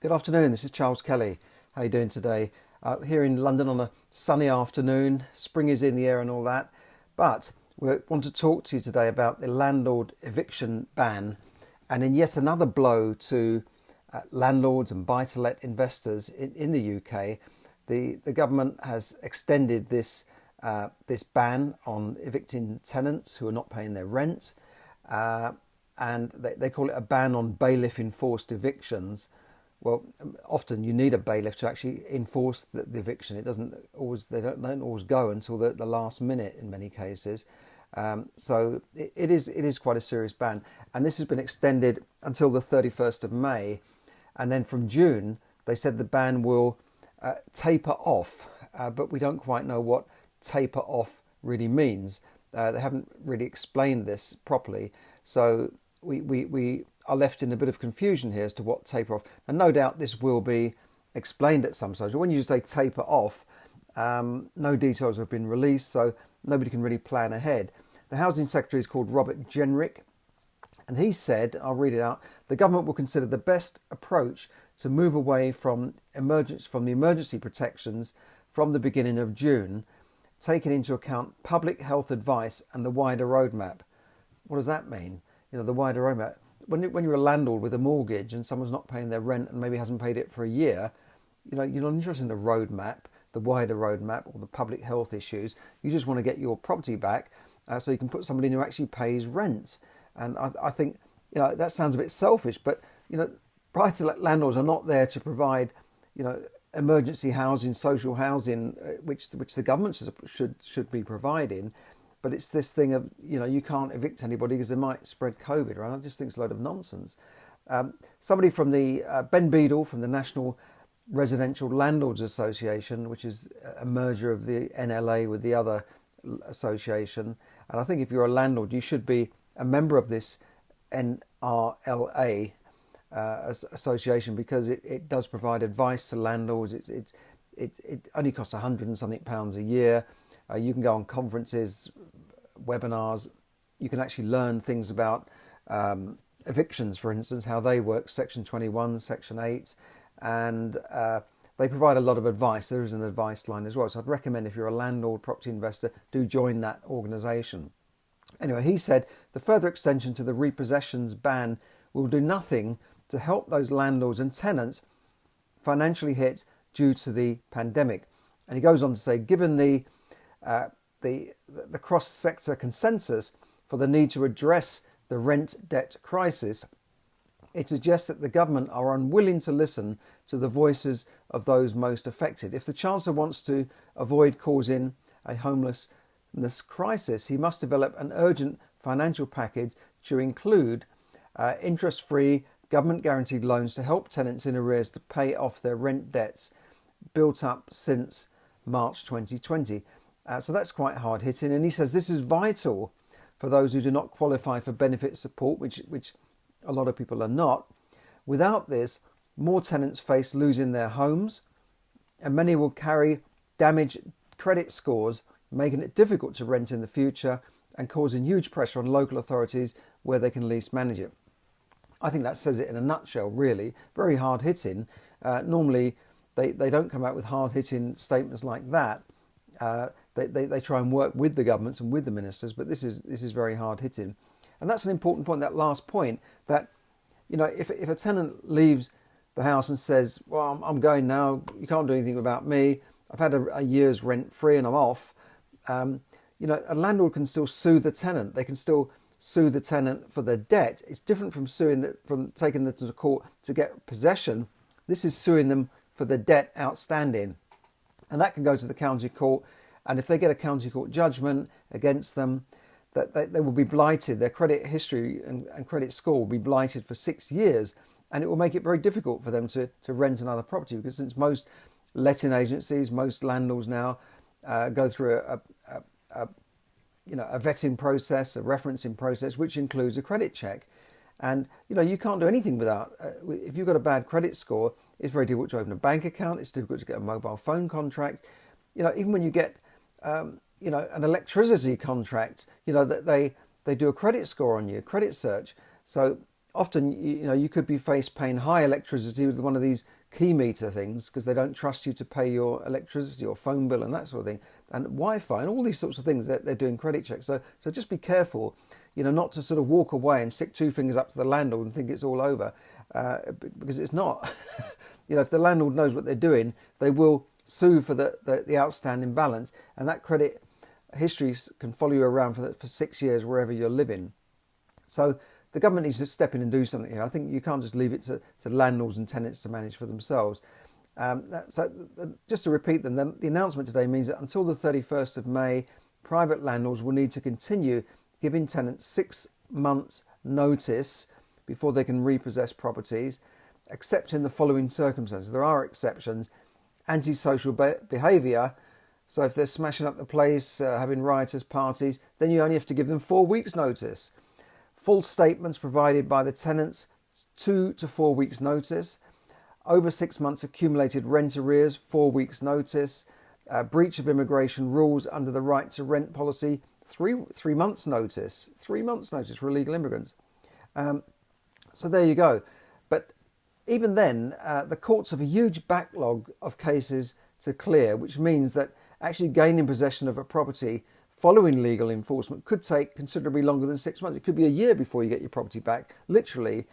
Good afternoon, this is Charles Kelly. How are you doing today? Here in London on a sunny afternoon, spring is in the air and all that, but we want to talk to you today about the landlord eviction ban, and in yet another blow to landlords and buy-to-let investors in the UK, the government has extended this ban on evicting tenants who are not paying their rent, and they call it a ban on bailiff-enforced evictions. Well, often you need a bailiff to actually enforce the eviction. It doesn't always, they don't always go until the last minute in many cases. So it is quite a serious ban, and this has been extended until the 31st of May, and then from June they said the ban will taper off, but we don't quite know what taper off really means. They haven't really explained this properly, so we are left in a bit of confusion here as to what taper off. And no doubt this will be explained at some stage. When you say taper off, no details have been released, so nobody can really plan ahead. The Housing Secretary is called Robert Jenrick, and he said, I'll read it out, the government will consider the best approach to move away from the emergency protections from the beginning of June, taking into account public health advice and the wider roadmap. What does that mean? The wider roadmap. When you're a landlord with a mortgage and someone's not paying their rent and maybe hasn't paid it for a year, you're not interested in the roadmap, the wider roadmap, or the public health issues. You just want to get your property back so you can put somebody in who actually pays rent. And I think that sounds a bit selfish, but buy-to-let landlords are not there to provide emergency housing, social housing, which the government should be providing. But it's this thing of, you can't evict anybody because they might spread COVID around. I just think it's a load of nonsense. Somebody from the Ben Beadle from the National Residential Landlords Association, which is a merger of the NLA with the other association. And I think if you're a landlord, you should be a member of this NRLA association, because it does provide advice to landlords. It only costs £100 and something a year. You can go on conferences, webinars. You can actually learn things about evictions, for instance, how they work, Section 21, Section 8, and they provide a lot of advice. There is an advice line as well. So I'd recommend, if you're a landlord, property investor, do join that organisation. Anyway, he said the further extension to the repossessions ban will do nothing to help those landlords and tenants financially hit due to the pandemic. And he goes on to say, given the cross-sector consensus for the need to address the rent debt crisis, it suggests that the government are unwilling to listen to the voices of those most affected. If the Chancellor wants to avoid causing a homelessness crisis, he must develop an urgent financial package to include interest-free government-guaranteed loans to help tenants in arrears to pay off their rent debts built up since March 2020. So that's quite hard hitting, and he says this is vital for those who do not qualify for benefit support, which a lot of people are not. Without this, more tenants face losing their homes, and many will carry damaged credit scores, making it difficult to rent in the future and causing huge pressure on local authorities where they can least manage it. I think that says it in a nutshell, really. Very hard hitting. Normally, they don't come out with hard hitting statements like that. They try and work with the governments and with the ministers, but this is very hard hitting. And that's an important point, that last point, that if a tenant leaves the house and says, well, I'm going now, you can't do anything about me, I've had a year's rent free and I'm off, a landlord can still sue the tenant. They can still sue the tenant for the debt. It's different from from taking them to court to get possession. This is suing them for the debt outstanding, and that can go to the county court. And if they get a county court judgment against them, that they will be blighted. Their credit history and credit score will be blighted for 6 years, and it will make it very difficult for them to rent another property, because since most letting agencies, most landlords now go through a vetting process, a referencing process, which includes a credit check. And you can't do anything without, if you've got a bad credit score, it's very difficult to open a bank account, it's difficult to get a mobile phone contract. Even when you get an electricity contract, that they do a credit score on you, credit search. So often, you could be faced paying high electricity with one of these key meter things because they don't trust you to pay your electricity or phone bill and that sort of thing, and Wi-Fi and all these sorts of things. They're doing credit checks. So just be careful, not to sort of walk away and stick two fingers up to the landlord and think it's all over, because it's not. If the landlord knows what they're doing, they will sue for the outstanding balance, and that credit history can follow you around for 6 years wherever you're living. So the government needs to step in and do something here. I think you can't just leave it to landlords and tenants to manage for themselves. So just to repeat them, the announcement today means that until the 31st of May, private landlords will need to continue giving tenants 6 months notice before they can repossess properties, except in the following circumstances. There are exceptions. Antisocial behaviour. So if they're smashing up the place, having riotous parties, then you only have to give them 4 weeks notice. False statements provided by the tenants, 2 to 4 weeks notice. Over 6 months accumulated rent arrears, 4 weeks notice. Breach of immigration rules under the right to rent policy, 3 months notice. 3 months notice for illegal immigrants. So there you go. But even then, the courts have a huge backlog of cases to clear, which means that actually gaining possession of a property following legal enforcement could take considerably longer than 6 months. It could be a year before you get your property back, literally,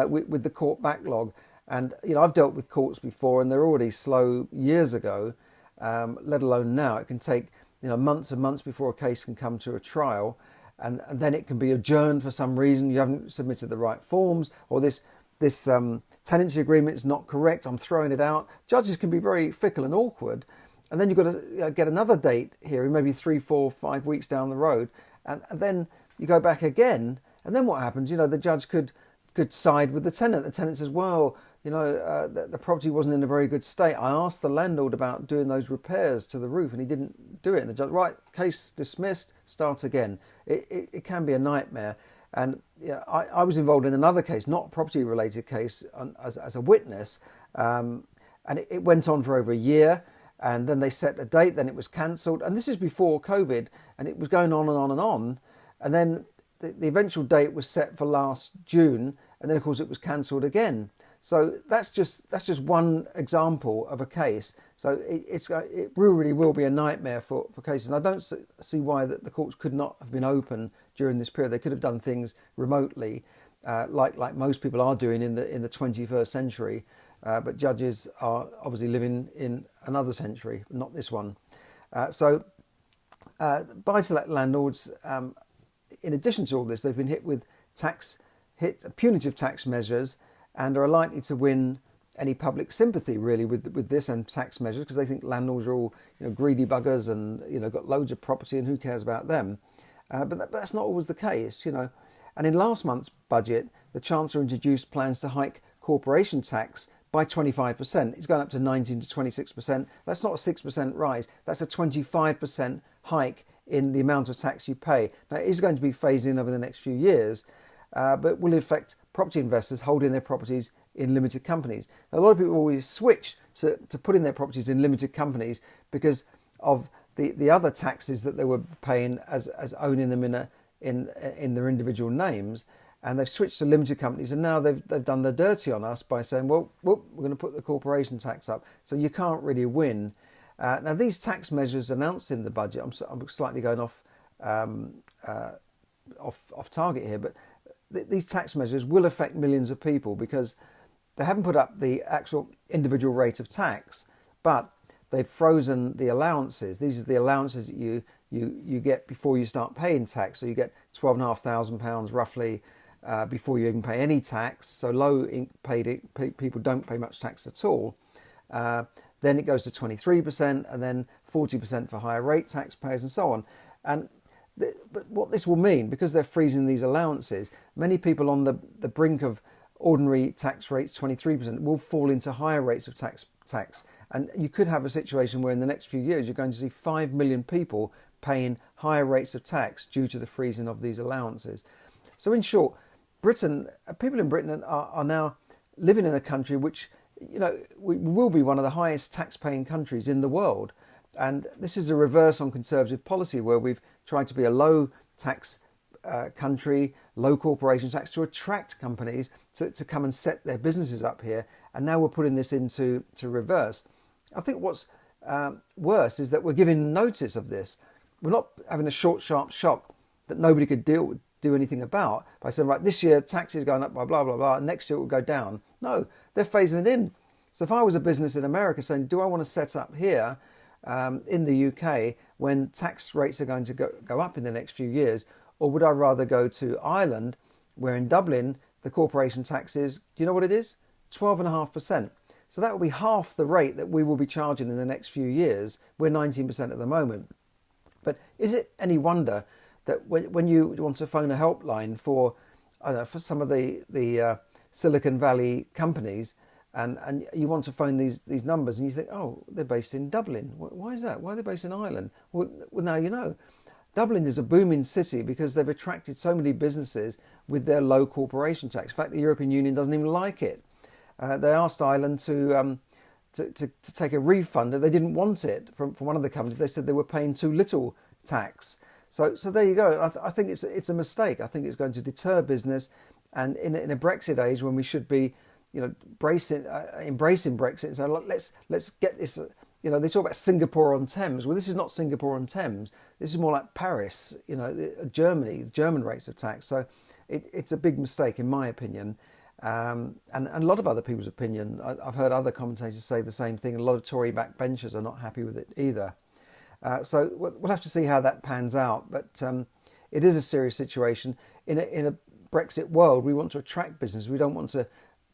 with the court backlog. And, I've dealt with courts before and they're already slow years ago, let alone now. It can take, months and months before a case can come to a trial. And then it can be adjourned for some reason. You haven't submitted the right forms, or this tenancy agreement is not correct. I'm throwing it out. Judges can be very fickle and awkward. And then you've got to get another date here, maybe 3, 4, 5 weeks down the road. And then you go back again. And then what happens? The judge could side with the tenant. The tenant says, well, the property wasn't in a very good state. I asked the landlord about doing those repairs to the roof and he didn't do it. And the judge, right, case dismissed, start again. It can be a nightmare. And I was involved in another case, not a property-related case, as a witness. And it went on for over a year. And then they set a date, then it was cancelled. And this is before COVID, and it was going on and on and on. And then the eventual date was set for last June, and then of course it was cancelled again. So that's just one example of a case. So it really will be a nightmare for cases. And I don't see why the courts could not have been open during this period. They could have done things remotely, like most people are doing in the 21st century. But judges are obviously living in another century, not this one. So buy-to-let landlords, in addition to all this, they've been hit with punitive tax measures and are likely to win any public sympathy really with this and tax measures, because they think landlords are all greedy buggers and got loads of property and who cares about them. But that's not always the case, And in last month's budget, the Chancellor introduced plans to hike corporation tax by 25%. It's going up to 19 to 26%. That's not a 6% rise. That's a 25% hike in the amount of tax you pay. Now, it is going to be phased in over the next few years, but will affect property investors holding their properties in limited companies. Now, a lot of people always switch to putting their properties in limited companies because of the other taxes that they were paying as owning them in their individual names. And they've switched to limited companies, and now they've done their dirty on us by saying, well, we're going to put the corporation tax up. So you can't really win. Now, these tax measures announced in the budget, I'm slightly going off target here, but these tax measures will affect millions of people because they haven't put up the actual individual rate of tax, but they've frozen the allowances. These are the allowances that you get before you start paying tax. So you get £12,500 roughly before you even pay any tax. So low-paid people don't pay much tax at all. Then it goes to 23% and then 40% for higher rate taxpayers and so on. But what this will mean, because they're freezing these allowances, many people on the brink of ordinary tax rates, 23%, will fall into higher rates of tax. And you could have a situation where in the next few years you're going to see 5 million people paying higher rates of tax due to the freezing of these allowances. So in short, people in Britain are now living in a country which, will be one of the highest tax-paying countries in the world. And this is a reverse on Conservative policy, where we've tried to be a low tax country, low corporation tax to attract companies to come and set their businesses up here. And now we're putting this into reverse. I think what's worse is that we're giving notice of this. We're not having a short, sharp shock that nobody could do anything about by saying, right, this year taxes are going up by blah, blah, blah, and next year it will go down. No, they're phasing it in. So if I was a business in America saying, do I want to set up here in the UK when tax rates are going to go up in the next few years, or would I rather go to Ireland, where in Dublin the corporation tax is, do you know what it is? 12.5%. So that will be half the rate that we will be charging in the next few years. We're 19% at the moment. But is it any wonder that when you want to phone a helpline for, I don't know, for some of the Silicon Valley companies, and you want to phone these numbers, and you think, oh, they're based in Dublin. Why is that? Why are they based in Ireland? Well, now you know. Dublin is a booming city because they've attracted so many businesses with their low corporation tax. In fact, the European Union doesn't even like it. They asked Ireland to take a refund, and they didn't want it from one of the companies. They said they were paying too little tax. So there you go. I think it's a mistake. I think it's going to deter business, and in a Brexit age when we should be, embracing Brexit. So let's get this. They talk about Singapore on Thames. Well, this is not Singapore on Thames. This is more like Paris. Germany, the German rates of tax. So it's a big mistake in my opinion, and a lot of other people's opinion. I've heard other commentators say the same thing. A lot of Tory backbenchers are not happy with it either. So we'll have to see how that pans out. But it is a serious situation. In a Brexit world, we want to attract business. We don't want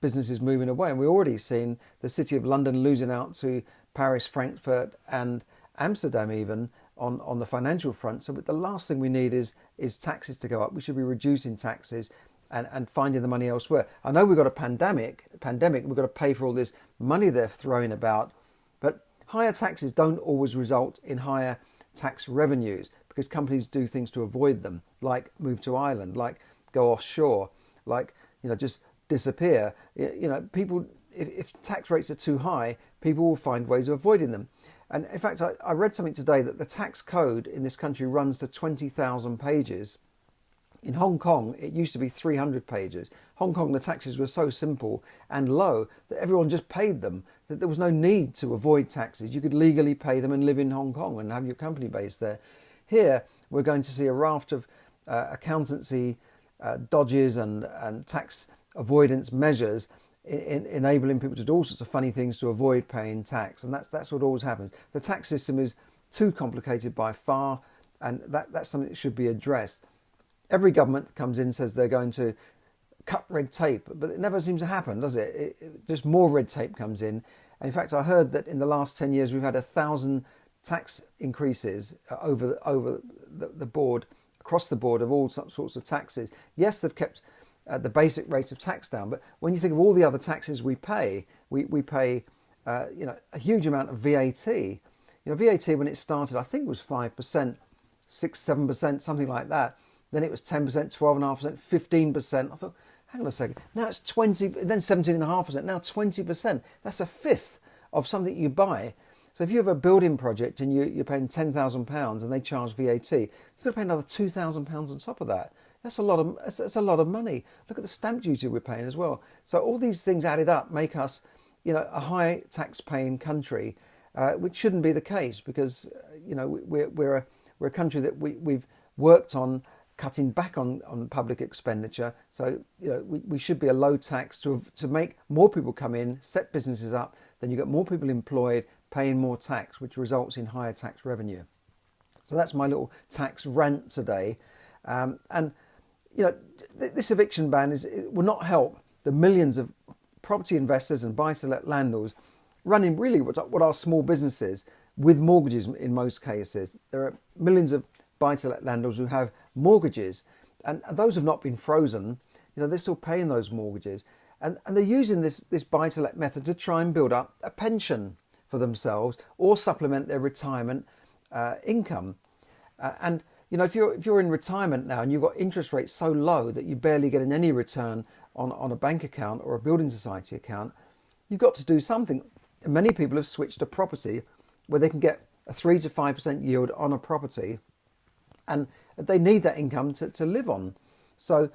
businesses moving away. And we're already seeing the City of London losing out to Paris, Frankfurt and Amsterdam even on the financial front. So the last thing we need is taxes to go up. We should be reducing taxes and finding the money elsewhere. I know we've got a pandemic, we've got to pay for all this money they're throwing about, but higher taxes don't always result in higher tax revenues because companies do things to avoid them, like move to Ireland, like go offshore, like just disappear. People, if tax rates are too high, people will find ways of avoiding them. And in fact, I read something today that the tax code in this country runs to 20,000 pages. In Hong Kong, it used to be 300 pages. Hong Kong, the taxes were so simple and low that everyone just paid them, that there was no need to avoid taxes. You could legally pay them and live in Hong Kong and have your company based there. Here, we're going to see a raft of accountancy dodges and tax avoidance measures enabling people to do all sorts of funny things to avoid paying tax. And that's what always happens. The tax system is too complicated by far, and that's something that should be addressed. Every government that comes in says they're going to cut red tape, but it never seems to happen, does it? Just more red tape comes in. And in fact, I heard that in the last 10 years, we've had 1,000 tax increases over the board, across the board of all sorts of taxes. Yes, they've kept the basic rate of tax down, but when you think of all the other taxes we pay, we pay a huge amount of VAT. VAT when it started, I think it was 5%, 6-7%, something like that. Then it was 10%, 12.5%, 15%. I thought, hang on a second. Now it's 20, then 17.5%. Now 20%. That's a fifth of something you buy. So if you have a building project and you're paying £10,000 and they charge VAT, you've got to pay another £2,000 on top of that. That's a lot of money. Look at the stamp duty we're paying as well. So all these things added up make us, a high tax-paying country, which shouldn't be the case because we're a country that we've worked on cutting back on public expenditure. So we should be a low tax to make more people come in, set businesses up. Then you get more people employed, paying more tax, which results in higher tax revenue. So that's my little tax rant today. This eviction ban will not help the millions of property investors and buy-to-let landlords running really what are small businesses with mortgages in most cases. There are millions of buy-to-let landlords who have mortgages, and those have not been frozen. They're still paying those mortgages, and they're using this buy-to-let method to try and build up a pension for themselves or supplement their retirement income. If you're in retirement now and you've got interest rates so low that you're barely getting any return on a bank account or a building society account, you've got to do something. And many people have switched to property where they can get a 3 to 5% yield on a property, and they need that income to live on. So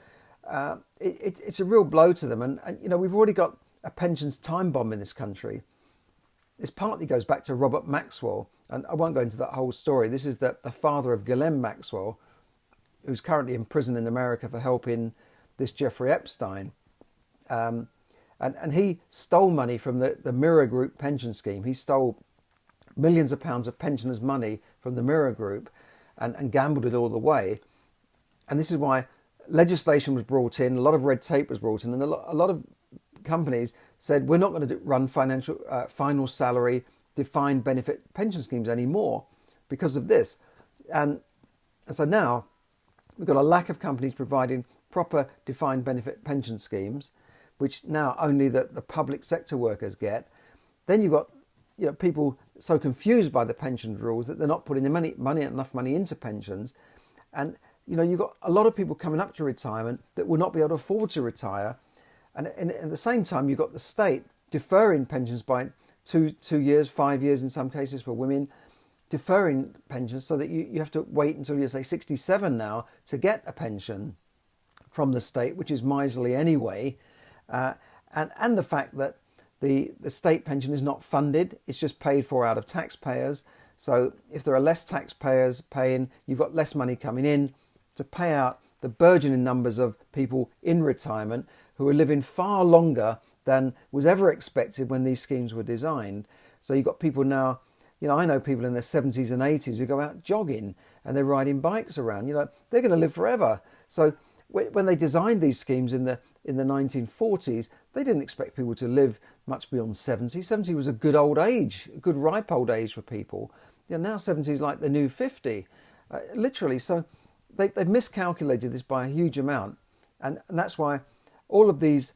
it's a real blow to them. And we've already got a pensions time bomb in this country. This partly goes back to Robert Maxwell, and I won't go into that whole story. This is the father of Ghislaine Maxwell, who's currently in prison in America for helping this Jeffrey Epstein. And he stole money from the Mirror Group pension scheme. He stole millions of pounds of pensioners' money from the Mirror Group and gambled it all the way. And this is why legislation was brought in, a lot of red tape was brought in, and a lot of companies said, we're not going to run final salary, defined benefit pension schemes anymore because of this. And so now we've got a lack of companies providing proper defined benefit pension schemes, which now only the public sector workers get. Then you've got people so confused by the pension rules that they're not putting enough money into pensions. And you've got a lot of people coming up to retirement that will not be able to afford to retire. And at the same time, you've got the state deferring pensions by two years, 5 years in some cases for women, deferring pensions so that you have to wait until you're, say, 67 now to get a pension from the state, which is miserly anyway. And the fact that the state pension is not funded, it's just paid for out of taxpayers. So if there are less taxpayers paying, you've got less money coming in to pay out the burgeoning numbers of people in retirement who are living far longer than was ever expected when these schemes were designed. So you've got people now, I know people in their 70s and 80s who go out jogging and they're riding bikes around. They're going to live forever. So when they designed these schemes in the 1940s, they didn't expect people to live much beyond 70. 70 was a good old age, a good ripe old age for people. Now 70 is like the new 50, literally. So they've miscalculated this by a huge amount. And that's why all of these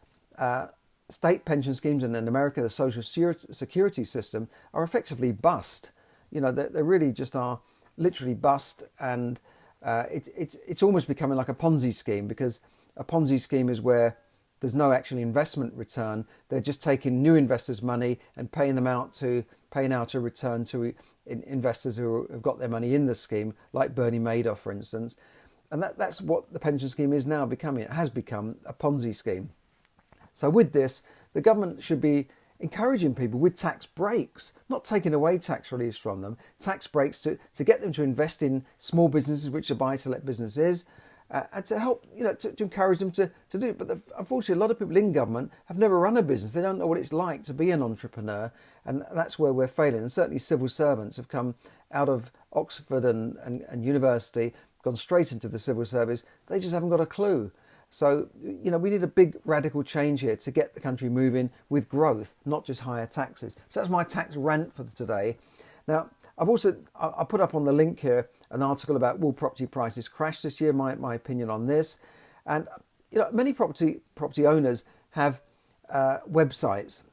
state pension schemes, and in America the social security system, are effectively bust. They really just are literally bust. And it's almost becoming like a Ponzi scheme, because a Ponzi scheme is where there's no actual investment return. They're just taking new investors' money and paying out a return to investors who have got their money in the scheme, like Bernie Madoff, for instance. And that's what the pension scheme is now becoming. It has become a Ponzi scheme. So with this, the government should be encouraging people with tax breaks, not taking away tax reliefs from them, tax breaks to get them to invest in small businesses, which are buy-to-let businesses, and to help, to encourage them to do it. But unfortunately, a lot of people in government have never run a business. They don't know what it's like to be an entrepreneur, and that's where we're failing. And certainly civil servants have come out of Oxford and university, gone straight into the civil service. They just haven't got a clue. So, we need a big radical change here to get the country moving with growth, not just higher taxes. So that's my tax rant for today. Now, I put up on the link here an article about will property prices crash this year, my opinion on this. And, many property owners have websites,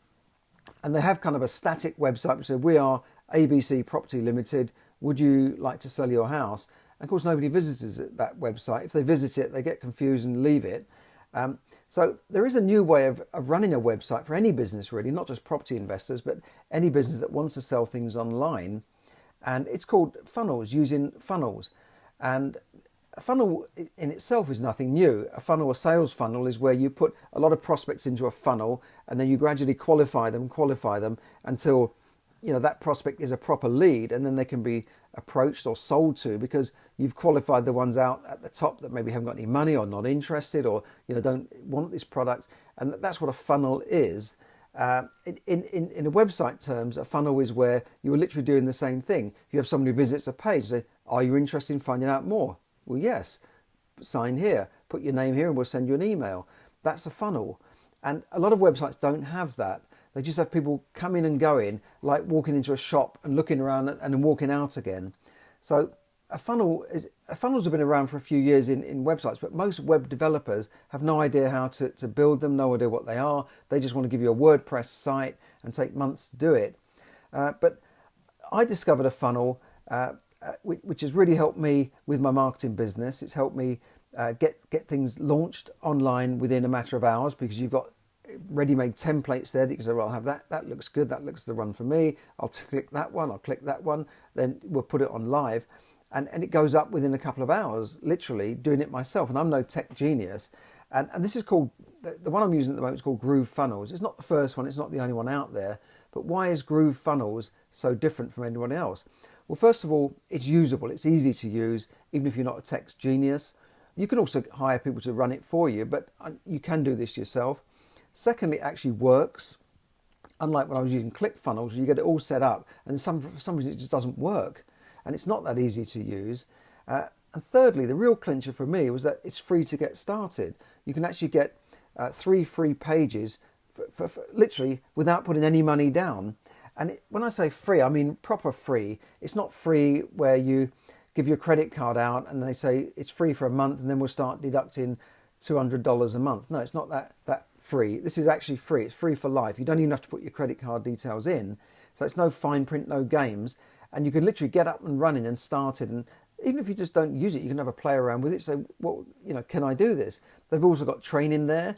and they have kind of a static website which says, we are ABC Property Limited, would you like to sell your house? And of course, nobody visits that website. If they visit it, they get confused and leave it. So there is a new way of running a website for any business, really, not just property investors, but any business that wants to sell things online. And it's called funnels, using funnels. And a funnel in itself is nothing new. A sales funnel, is where you put a lot of prospects into a funnel, and then you gradually qualify them until that prospect is a proper lead, and then they can be approached or sold to, because you've qualified the ones out at the top that maybe haven't got any money or not interested, or don't want this product. And that's what a funnel is. In a website terms, a funnel is where you are literally doing the same thing. You have somebody who visits a page, say, are you interested in finding out more? Well, yes. Sign here, put your name here, and we'll send you an email. That's a funnel. And a lot of websites don't have that. They just have people coming and going, like walking into a shop and looking around and then walking out again. So funnels have been around for a few years in websites, but most web developers have no idea how to build them, no idea what they are. They just want to give you a WordPress site and take months to do it. But I discovered a funnel which has really helped me with my marketing business. It's helped me get things launched online within a matter of hours, because you've got ready-made templates there that you can say, well, I'll have that looks good, that looks the one for me, I'll click that one, then we'll put it on live, and it goes up within a couple of hours, literally doing it myself. And I'm no tech genius, And this is called, the one I'm using at the moment is called Groove Funnels. It's not the first one, it's not the only one out there, but why is Groove Funnels so different from anyone else? Well, first of all, it's usable, it's easy to use, even if you're not a tech genius. You can also hire people to run it for you, but you can do this yourself. Secondly, it actually works. Unlike when I was using ClickFunnels, you get it all set up, and for some reason it just doesn't work, and it's not that easy to use. And thirdly, the real clincher for me was that it's free to get started. You can actually get 3 free pages for literally without putting any money down. And when I say free, I mean proper free. It's not free where you give your credit card out and they say it's free for a month and then we'll start deducting $200 a month. No, it's not that free. This is actually free. It's free for life. You don't even have to put your credit card details in. So it's no fine print, no games. And you can literally get up and running and started. And even if you just don't use it, you can have a play around with it. So, well, can I do this? They've also got training there,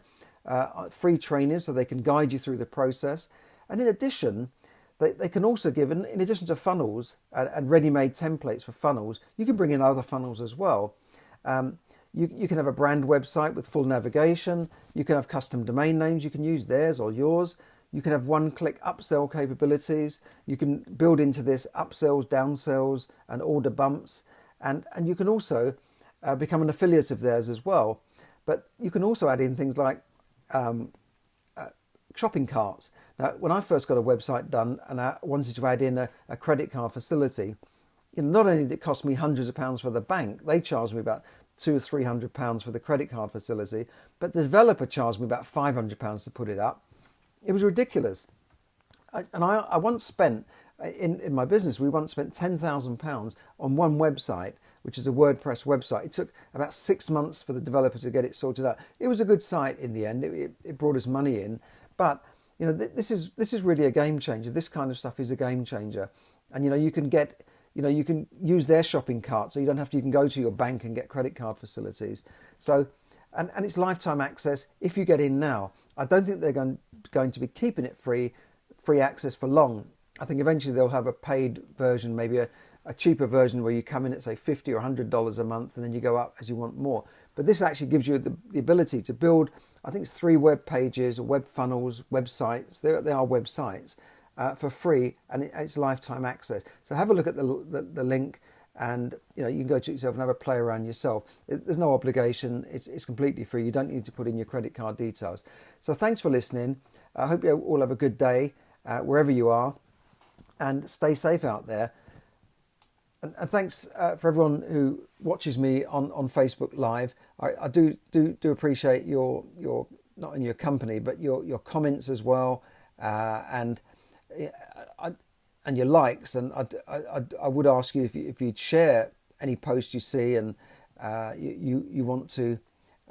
free training, so they can guide you through the process. And in addition, they can also give, in addition to funnels and ready-made templates for funnels, you can bring in other funnels as well. You can have a brand website with full navigation. You can have custom domain names. You can use theirs or yours. You can have one-click upsell capabilities. You can build into this upsells, downsells, and order bumps. And you can also become an affiliate of theirs as well. But you can also add in things like shopping carts. Now, when I first got a website done and I wanted to add in a credit card facility, not only did it cost me hundreds of pounds for the bank, they charged me about £200 or £300 for the credit card facility, but the developer charged me about £500 to put it up. It was ridiculous. I once spent, in my business, we once spent £10,000 on one website, which is a WordPress website. It took about 6 months for the developer to get it sorted out. It was a good site in the end. It brought us money in. But this is really a game changer. This kind of stuff is a game changer. And you can use their shopping cart, so you don't have to even go to your bank and get credit card facilities. So, and it's lifetime access if you get in now. I don't think they're going to be keeping it free access for long. I think eventually they'll have a paid version, maybe a cheaper version where you come in at say $50 or $100 a month and then you go up as you want more. But this actually gives you the ability to build, I think it's 3 web pages, web funnels, websites. They are websites for free, and it's lifetime access. So have a look at the link, and you can go to it yourself and have a play around yourself. There's no obligation. It's completely free. You don't need to put in your credit card details. So thanks for listening. I hope you all have a good day wherever you are, and stay safe out there. And thanks for everyone who watches me on Facebook Live. I do appreciate your not in your company, but your comments as well, and your likes. And I would ask you if you'd share any post you see and you want to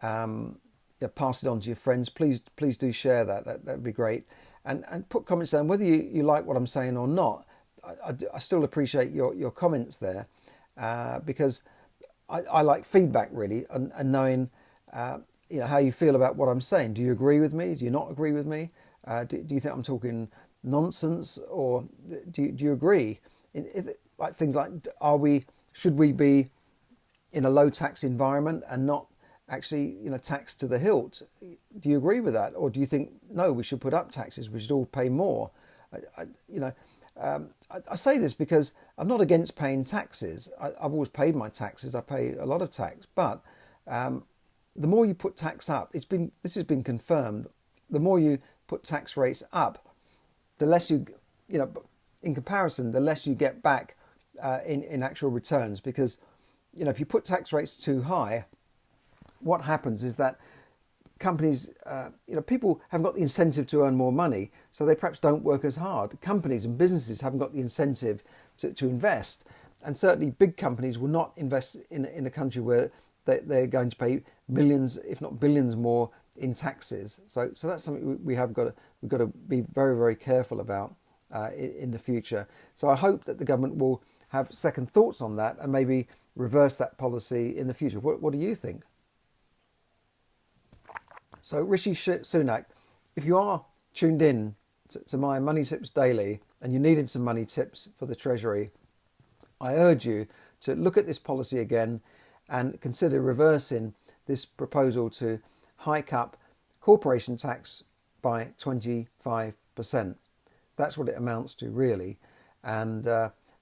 pass it on to your friends. Please do share that. That'd be great. And put comments down whether you like what I'm saying or not. I still appreciate your comments there because I like feedback really, and knowing how you feel about what I'm saying. Do you agree with me? Do you not agree with me? Do you think I'm talking nonsense, or do you agree? Like things like, should we be in a low tax environment and not actually taxed to the hilt? Do you agree with that, or do you think no, we should put up taxes, we should all pay more? I say this because I'm not against paying taxes. I've always paid my taxes. I pay a lot of tax, but the more you put tax up, this has been confirmed. The more you put tax rates up, the less in comparison, the less you get back in actual returns. Because if you put tax rates too high, what happens is that companies, people haven't got the incentive to earn more money, so they perhaps don't work as hard. Companies and businesses haven't got the incentive to invest, and certainly big companies will not invest in a country where they're going to pay millions, if not billions, more in taxes. So that's something we've got to be very, very careful about in the future. So I hope that the government will have second thoughts on that and maybe reverse that policy in the future. What do you think? So Rishi Sunak, if you are tuned in to my Money Tips Daily and you needed some money tips for the Treasury, I urge you to look at this policy again and consider reversing this proposal to hike up corporation tax by 25%. That's what it amounts to, really. And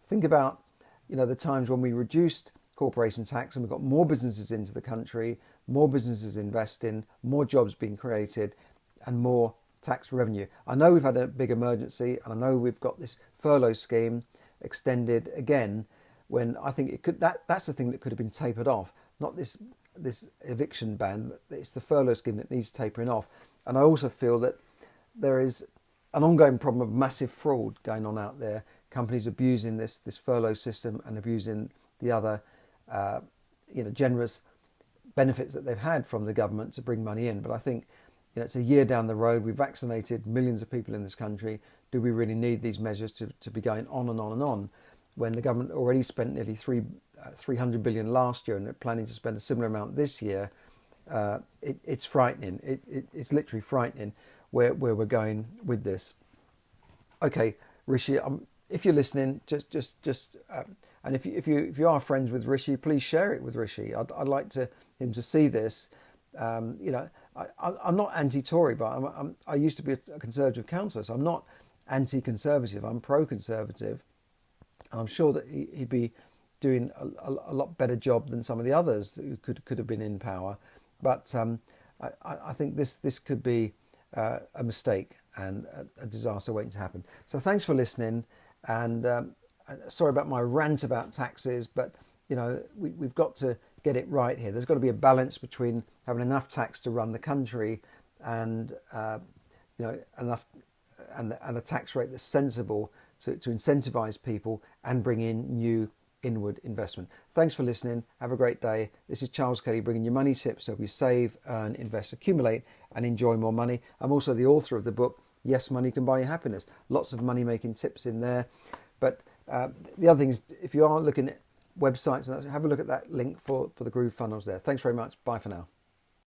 think about, the times when we reduced corporation tax and we got more businesses into the country, more businesses investing, more jobs being created, and more tax revenue. I know we've had a big emergency, and I know we've got this furlough scheme extended again, when I think it could, that's the thing that could have been tapered off, not this eviction ban. It's the furlough scheme that needs tapering off. And I also feel that there is an ongoing problem of massive fraud going on out there, companies abusing this furlough system and abusing the other generous benefits that they've had from the government to bring money in. But I think it's a year down the road. We've vaccinated millions of people in this country. Do we really need these measures to be going on and on and on, when the government already spent nearly 300 billion last year and they're planning to spend a similar amount this year? It's frightening. It's literally frightening where we're going with this. Okay, Rishi, if you're listening, and if you are friends with Rishi, please share it with Rishi. I'd like him to see this. I'm not anti-Tory, but I used to be a Conservative councillor, so I'm not anti-Conservative. I'm pro-Conservative, and I'm sure that he'd be doing a lot better job than some of the others who could have been in power. But I think this could be a mistake and a disaster waiting to happen. So thanks for listening, and sorry about my rant about taxes, but we've got to get it right here. There's got to be a balance between having enough tax to run the country and enough and a tax rate that's sensible to incentivise people and bring in new inward investment. Thanks for listening. Have a great day. This is Charles Kelly bringing you money tips to help you save, earn, invest, accumulate and enjoy more money. I'm also the author of the book, Yes, Money Can Buy You Happiness. Lots of money making tips in there. But the other thing is, if you are looking at websites, have a look at that link for the Groove funnels there. Thanks very much. Bye for now.